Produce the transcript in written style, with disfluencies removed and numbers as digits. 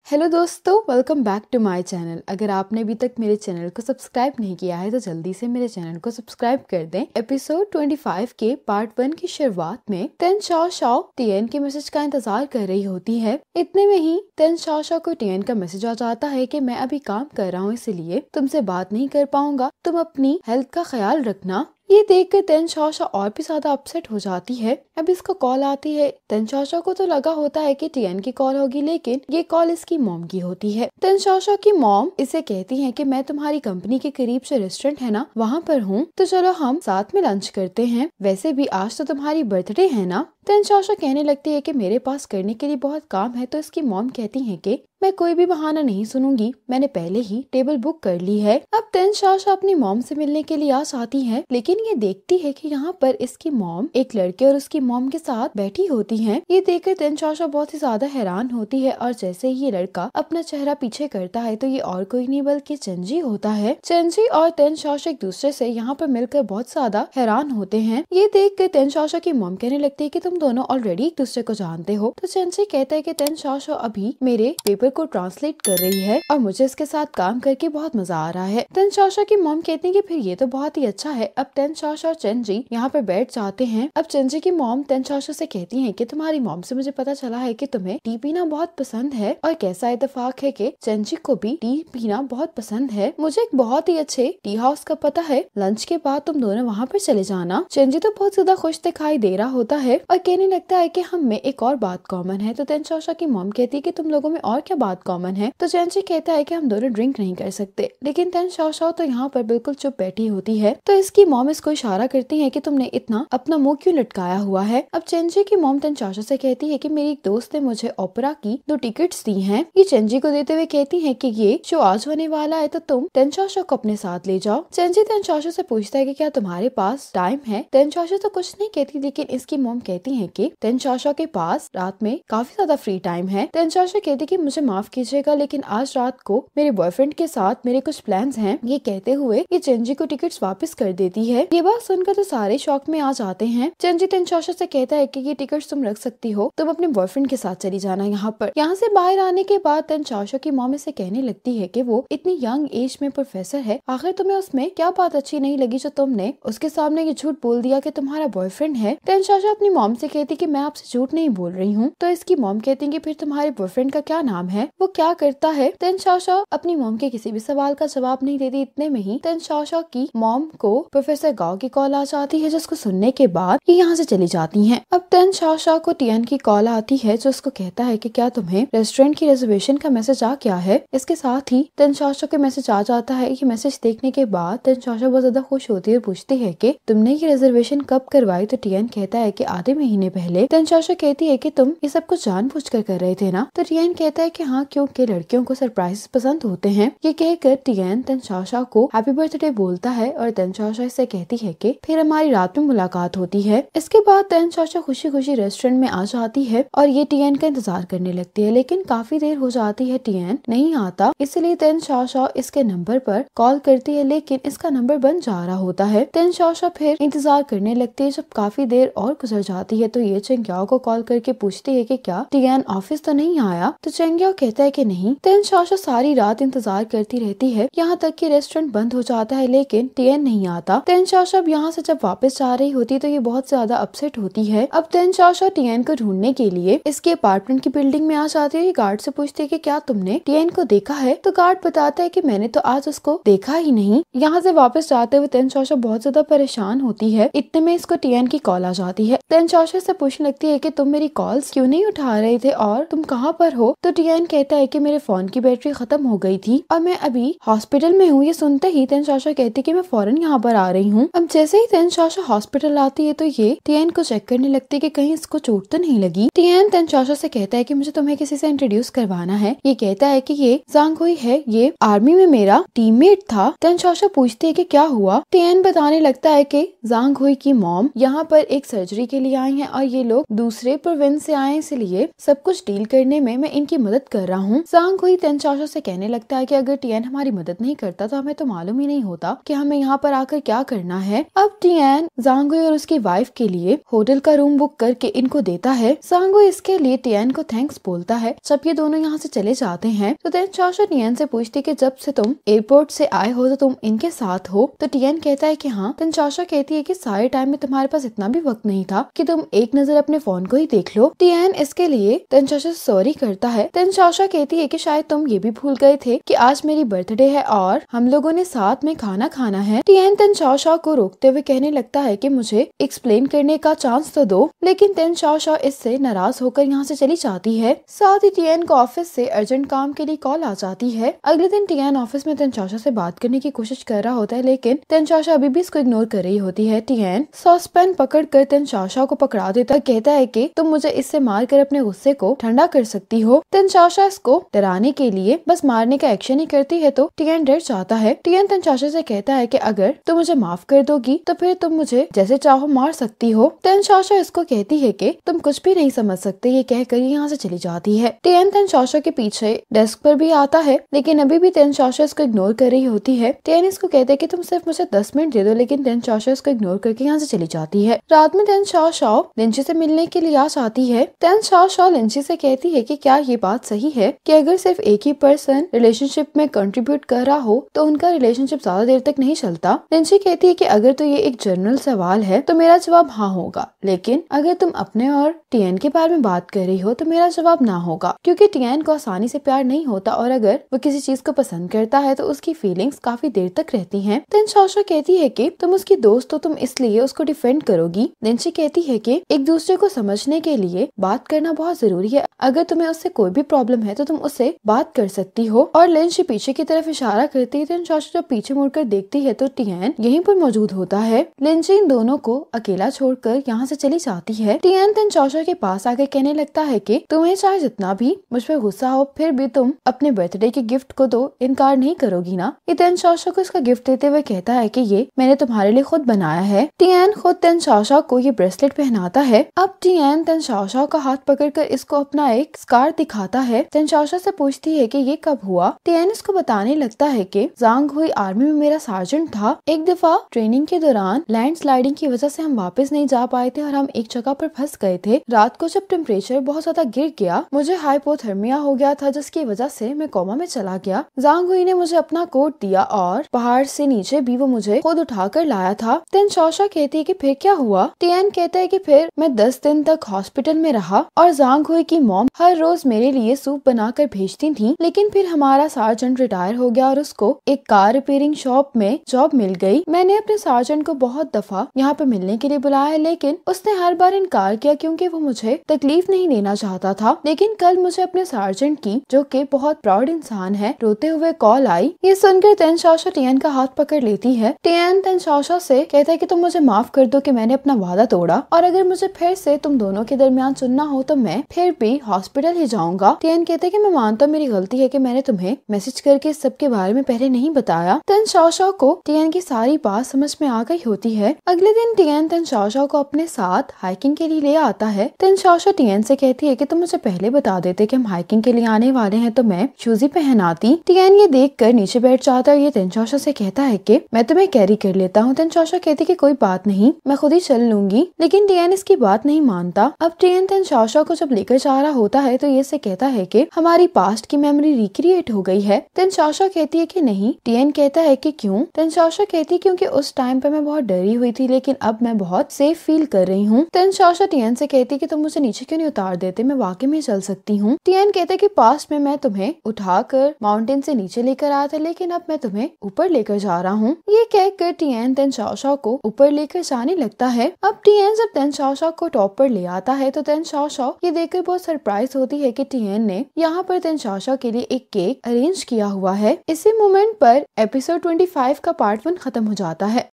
Hello दोस्तों, welcome back to my channel. अगर आपने अभी तक मेरे चैनल को सब्सक्राइब नहीं किया है तो जल्दी से मेरे चैनल को सब्सक्राइब कर दें। एपिसोड 25 के पार्ट 1 की शुरुआत में तेन शाओ शाओ टियन के मैसेज का इंतजार कर रही होती है। इतने में ही तेन शाओ शाओ को टियन का मैसेज आ जाता है कि मैं अभी काम कर रहा हूँ, इसलिए तुमसे बात नहीं कर पाऊंगा, तुम अपनी हेल्थ का ख्याल रखना। ये देखकर तेन शाओ शाओ और भी ज्यादा अपसेट हो जाती है। अब इसको कॉल आती है। तेन शाओ शाओ को तो लगा होता है कि टियन की कॉल होगी, लेकिन ये कॉल इसकी मॉम की होती है। तेन शाओ शाओ की मॉम इसे कहती है कि मैं तुम्हारी कंपनी के करीब जो रेस्टोरेंट है ना, वहाँ पर हूँ, तो चलो हम साथ में लंच करते हैं। वैसे भी आज तो तुम्हारी बर्थडे है ना। तेन शाओ शाओ कहने लगती है कि मेरे पास करने के लिए बहुत काम है। तो इसकी मॉम कहती है कि मैं कोई भी बहाना नहीं सुनूंगी, मैंने पहले ही टेबल बुक कर ली है। अब तेन शाओ शाओ अपनी मॉम से मिलने के लिए आ जाती है, लेकिन ये देखती है कि यहाँ पर इसकी मॉम एक लड़के और उसकी मॉम के साथ बैठी होती है। ये देखकर तेन शाओ शाओ बहुत ही ज्यादा हैरान होती है और जैसे ही ये लड़का अपना चेहरा पीछे करता है तो ये और कोई नहीं बल्कि चेंजी होता है। चेंजी और तेन शाओ शाओ एक दूसरे से यहाँ पर मिलकर बहुत ज्यादा हैरान होते हैं। ये देख कर तेन शाओ शाओ की मॉम कहने लगती है कि तुम दोनों ऑलरेडी एक दूसरे को जानते हो। तो चेंजी कहता है कि तेन शाओ शाओ अभी मेरे पेपर को ट्रांसलेट कर रही है और मुझे इसके साथ काम करके बहुत मजा आ रहा है। तेन शाओ शाओ की मॉम कहती है कि फिर ये तो बहुत ही अच्छा है। अब तेन शाओ शाओ चेंजी यहाँ पर बैठ जाते हैं। अब चेंजी की मॉम तेन शाओ शाओ से कहती है कि तुम्हारी मॉम से मुझे पता चला है कि तुम्हें टी पीना बहुत पसंद है, और कैसा इत्तेफाक है कि चेंजी को भी टी पीना बहुत पसंद है। मुझे एक बहुत ही अच्छे टी हाउस का पता है, लंच के बाद तुम दोनों वहाँ पर चले जाना। चेंजी तो बहुत ज्यादा खुश दिखाई दे रहा होता है और कहने लगता है कि हम में एक और बात कॉमन है। तो तेन शाओ शाओ की मॉम कहती है कि तुम लोगों में और क्या बात कॉमन है। तो चेंजी कहता है कि हम दोनों ड्रिंक नहीं कर सकते, लेकिन तेन शाओ शाओ तो यहाँ पर बिल्कुल चुप बैठी होती है। तो इसकी मॉम इसको इशारा करती है कि तुमने इतना अपना मुंह क्यों लटकाया हुआ है। अब चेंजी की मॉम तेन शाओ शाओ से कहती है कि मेरी एक दोस्त ने मुझे ओपेरा की 2 टिकट्स दी हैं। ये चेंजी को देते हुए कहती है कि ये शो आज होने वाला है, तो तुम तेन शाओ शाओ को अपने साथ ले जाओ। चेंजी तेन शाओ शाओ से पूछता है कि क्या तुम्हारे पास टाइम है। तेन शाओ शाओ तो कुछ नहीं कहती, लेकिन इसकी मॉम कहती है कि तेन शाओ शाओ के पास रात में काफी ज्यादा फ्री टाइम है। तेन शाओ शाओ कहती है कि मुझे माफ कीजिएगा, लेकिन आज रात को मेरे बॉयफ्रेंड के साथ मेरे कुछ प्लान्स हैं। ये कहते हुए ये चेंजी को टिकट्स वापस कर देती है। ये बात सुनकर तो सारे शॉक में आ जाते हैं। चेंजी तेन शाओ शाओ से कहता है कि ये टिकट्स तुम रख सकती हो, तुम अपने बॉयफ्रेंड के साथ चली जाना यहाँ पर। यहाँ से बाहर आने के बाद तेन शाओ शाओ की मॉम से कहने लगती है कि वो इतनी यंग एज में प्रोफेसर है, आखिर तुम्हें उसमें क्या बात अच्छी नहीं लगी जो तुमने उसके सामने ये झूठ बोल दिया कि तुम्हारा बॉयफ्रेंड है। तेन शाओ शाओ अपनी मॉम से कहती कि मैं आपसे झूठ नहीं बोल रही हूँ। तो इसकी मॉम कहती है कि फिर तुम्हारे बॉयफ्रेंड का क्या नाम है, वो क्या करता है। तेन शाओ शाओ अपनी मॉम के किसी भी सवाल का जवाब नहीं देती। इतने में ही तेन शाओ शाओ की मॉम को प्रोफेसर गाओ की कॉल आ जाती है, जिसको सुनने के बाद ये यहाँ से चली जाती हैं। अब तेन शाओ शाओ को टियन की कॉल आती है, जो उसको कहता है कि क्या तुम्हें रेस्टोरेंट की रिजर्वेशन का मैसेज आ गया है। इसके साथ ही तेन शाओ शाओ के मैसेज आ जाता है। ये मैसेज देखने के बाद तेन शाओ शाओ बहुत ज्यादा खुश होती है और पूछती है कि तुमने ये रिजर्वेशन कब करवाई। तो टियन कहता है कि आधे महीने पहले। तेन शाओ शाओ कहती है कि तुम ये सब कुछ जानबूझकर कर रहे थे ना। तो टियन कहता है कि हाँ, क्योंकि लड़कियों को सरप्राइज पसंद होते हैं। ये कहकर टियन तेन शाओ शाओ को हैप्पी बर्थडे बोलता है और तेन शाओ शाओ से कहती है कि फिर हमारी रात में मुलाकात होती है। इसके बाद तेन शाओ शाओ खुशी खुशी रेस्टोरेंट में आ जाती है और ये टियन का इंतजार करने लगती है, लेकिन काफी देर हो जाती है, टियन नहीं आता। इसलिए तेन शाओ शाओ इसके नंबर पर कॉल करती है, लेकिन इसका नंबर बंद जा रहा होता है। तेन शाओ शाओ फिर इंतजार करने लगती है। जब काफी देर और गुजर जाती है तो ये चेंग्याओ को कॉल करके पूछती है कि क्या टियन ऑफिस तो नहीं आया। तो चेंग्याओ कहता है कि नहीं। तेन शाओ शाओ सारी रात इंतजार करती रहती है, यहाँ तक कि रेस्टोरेंट बंद हो जाता है, लेकिन टियन नहीं आता। तेन शाओ शाओ यहाँ से जब वापस जा रही होती तो ये बहुत ज्यादा अपसेट होती है। अब तेन शाओ शाओ टियन को ढूंढने के लिए इसके अपार्टमेंट की बिल्डिंग में आ जाती है। गार्ड से पूछती है कि क्या तुमने टियन को देखा है। तो गार्ड बताता है कि मैंने तो आज उसको देखा ही नहीं। यहाँ से वापस जाते हुए तेन शाओ शाओ बहुत ज्यादा परेशान होती है। इतने में इसको टियन की कॉल आ जाती है। तेन शाओ शाओ से पूछने लगती है कि तुम मेरी कॉल्स क्यों नहीं उठा रहे थे और तुम कहाँ पर हो। तो टियन कहता है कि मेरे फोन की बैटरी खत्म हो गई थी और मैं अभी हॉस्पिटल में हूँ। ये सुनते ही तेन शाओ शाओ कहती है कि मैं फौरन यहाँ पर आ रही हूँ। अब जैसे ही तेन शाओ शाओ हॉस्पिटल आती है तो ये टियन को चेक करने लगती है कि कहीं इसको चोट तो नहीं लगी। टियन तेन शाओ शाओ से कहता है कि मुझे तुम्हें किसी से इंट्रोड्यूस करवाना है। ये कहता है कि ये जांग हुई है, ये आर्मी में मेरा टीममेट था। तेन शाओ शाओ पूछती है कि क्या हुआ। टियन बताने लगता है कि जांग हुई की मॉम यहाँ पर एक सर्जरी के लिए आई हैं और ये लोग दूसरे प्रोविंस से आए, इसलिए सब कुछ डील करने में मैं इनकी मदद कर रहा हूँ। जांग हुई तेन चाओ से कहने लगता है कि अगर टियान हमारी मदद नहीं करता तो हमें तो मालूम ही नहीं होता कि हमें यहाँ पर आकर क्या करना है। अब टियान जांग हुई और उसकी वाइफ के लिए होटल का रूम बुक करके इनको देता है। जांग हुई इसके लिए टियान को थैंक्स बोलता है। जब ये दोनों यहाँ से चले जाते हैं तो तेन चाओ टियान से पूछती कि जब से तुम एयरपोर्ट से आए हो तो तुम इनके साथ हो। तो टियान कहता है कि हाँ। तेन चाओ कहती है कि सारे टाइम में तुम्हारे पास इतना भी वक्त नहीं था कि तुम एक नजर अपने फोन को ही देख लो। टियान इसके लिए तेन चाओ से सॉरी करता है। तेन चाओ कहती है कि शायद तुम ये भी भूल गए थे कि आज मेरी बर्थडे है और हम लोगों ने साथ में खाना खाना है। टियान तेन चाओ को रोकते हुए कहने लगता है कि मुझे एक्सप्लेन करने का चांस तो दो, लेकिन तेन चाओ इससे नाराज होकर यहाँ से चली जाती है। साथ ही टियान को ऑफिस से अर्जेंट काम के लिए कॉल आ जाती है। अगले दिन टियान ऑफिस में तेन चाओ से बात करने की कोशिश कर रहा होता है, लेकिन तेन चाओ अभी भी इसको इग्नोर कर रही होती है। टियान सॉसपैन पकड़ कर तेन चाओ को पकड़ा देता है, कहता है कि तुम मुझे इससे मार कर अपने गुस्से को ठंडा कर सकती हो। तेन चाओ इसको डराने के लिए बस मारने का एक्शन ही करती है तो टियान डर जाता है। टियान तेन चाओ से कहता है कि अगर तुम मुझे माफ कर दोगी तो फिर तुम मुझे जैसे चाहो मार सकती हो। तेन चाओ इसको कहती है कि तुम कुछ भी नहीं समझ सकते। ये कहकर यहाँ से चली जाती है। टियान तेन चाओ के पीछे डेस्क पर भी आता है, लेकिन अभी भी तेन चाओ इसको इग्नोर कर रही होती है। टियान इसको कहते हैं कि तुम सिर्फ मुझे 10 मिनट दे दो, लेकिन तेन चाओ इसको इग्नोर करके यहाँ से चली जाती है। रात में तेन चाओ लिंची से मिलने के लिए आ जाती है। तेन चाओ लिंची से कहती है कि क्या ये बात सही है कि अगर सिर्फ एक ही पर्सन रिलेशनशिप में कंट्रीब्यूट कर रहा हो तो उनका रिलेशनशिप ज्यादा देर तक नहीं चलता। लिंची कहती है कि अगर तो ये एक जनरल सवाल है तो मेरा जवाब हाँ होगा, लेकिन अगर तुम अपने और टियान के बारे में बात कर रही हो तो मेरा जवाब ना होगा, क्योंकि टियान को आसानी से प्यार नहीं होता और अगर वो किसी चीज को पसंद करता है तो उसकी फीलिंग्स काफी देर तक रहती हैं। तेन चाओ कहती है कि तुम उसकी दोस्त हो, तुम इसलिए उसको डिफेंड करोगी। लिंची कहती है कि एक दूसरे को समझने के लिए बात करना बहुत जरूरी है। अगर तुम्हें उससे कोई भी प्रॉब्लम है तो तुम उससे बात कर सकती हो। और लिंची पीछे की तरफ इशारा करती है। तेन चाओ जब पीछे मुड़कर देखती है तो टियान यहीं पर मौजूद होता है। लिंची इन दोनों को अकेला छोड़कर यहाँ से चली जाती है। टियान तेन चाओ के पास आकर कहने लगता है कि तुम्हें चाहे जितना भी मुझ पर गुस्सा हो, फिर भी तुम अपने बर्थडे के गिफ्ट को तो इनकार नहीं करोगी ना। ये तेन चाओ को इसका गिफ्ट देते हुए कहता है कि ये मैंने तुम्हारे लिए खुद बनाया है। टियान खुद तेन चाओ को ये ब्रेसलेट पहनाता है। अब टियान तेन चाओ का हाथ पकड़कर इसको अपना एक स्कार दिखाता है। तेन चाओ से पूछती है कि ये कब हुआ। टियान इसको बताने लगता है कि जांग हुई आर्मी में मेरा सार्जेंट था। एक दफा ट्रेनिंग के दौरान लैंडस्लाइडिंग की वजह से हम वापस नहीं जा पाए थे और हम एक जगह पर फंस गए थे। रात को जब टेम्परेचर बहुत ज्यादा गिर गया, मुझे हाइपोथर्मिया हो गया था, जिसकी वजह से मैं कोमा में चला गया। जांग हुई ने मुझे अपना कोट दिया और पहाड़ से नीचे भी वो मुझे खुद उठाकर लाया था। तेन चाओ कहती है कि फिर क्या हुआ। टियान कहता है कि फिर मैं 10 दिन तक हॉस्पिटल में रहा और जांग हुई की मॉम हर रोज मेरे लिए सूप बनाकर भेजती थी, लेकिन फिर हमारा सार्जेंट रिटायर हो गया और उसको एक कार रिपेयरिंग शॉप में जॉब मिल गई। मैंने अपने सार्जेंट को बहुत दफा यहाँ पे मिलने के लिए बुलाया, लेकिन उसने हर बार इनकार किया क्योंकि वो मुझे तकलीफ नहीं देना चाहता था। लेकिन कल मुझे अपने सार्जेंट की, जो कि बहुत प्राउड इंसान है, रोते हुए कॉल आई। ये सुनकर तेन चाओ टियान का हाथ पकड़ लेती है। टियान तेन चाओ से कहता है कि तुम मुझे माफ कर दो कि मैंने अपना वादा तोड़ा और अगर मुझे फिर से तुम दोनों के दरमियान चुनना हो तो मैं फिर भी हॉस्पिटल ही जाऊंगा। टियान कहते हैं कि मैं मानता हूँ मेरी गलती है कि मैंने तुम्हें मैसेज करके सब के बारे में पहले नहीं बताया। तेन चाओ को टियान की सारी बात समझ में आ गई होती है। अगले दिन टियान तेन चाओ को अपने साथ हाइकिंग के लिए ले आता है। तेन चाओ टियान से कहती है कि तुम मुझे पहले बता देते कि हम हाइकिंग के लिए आने वाले हैं तो मैं शूज ही पहनाती। टियान ये देख कर नीचे बैठ जाता है। ये तेन चाओ से कहता है कि मैं तुम्हें कैरी कर लेता हूँ। तेन चाओ कहती कि कोई बात नहीं, मैं खुद ही चल लूंगी, लेकिन टियान इसकी बात नहीं मानता। अब टियान तेन चाओ को जब लेकर जा रहा होता है तो ये से कहता है कि हमारी पास्ट की मेमोरी रिक्रिएट हो गई है। तेन चाओ कहती है कि नहीं। टियान कहता है कि क्यों। तेन चाओ कहती है क्योंकि उस टाइम पे मैं बहुत डरी हुई थी, लेकिन अब मैं बहुत सेफ फील कर रही हूँ। तेन चाओ टियान से कहती है कि तुम मुझे नीचे क्यों नहीं उतार देते, मैं वाकई में चल सकती हूँ। टियान कहता है कि पास्ट में मैं तुम्हें उठाकर माउंटेन से नीचे लेकर आया था, लेकिन अब मैं तुम्हें ऊपर लेकर जा रहा हूँ। ये कहकर टियान तेन चाओ को ऊपर लेकर जाने लगता है। अब टियान जब तेन चाओ को टॉप पर ले आता है तो तेन चाओ ये देखकर बहुत सरप्राइज होती है कि टियान ने यहाँ पर तेन चाओ के लिए एक केक अरेंज किया हुआ है। इसी मोमेंट पर एपिसोड 25 का पार्ट 1 खत्म हो जाता है।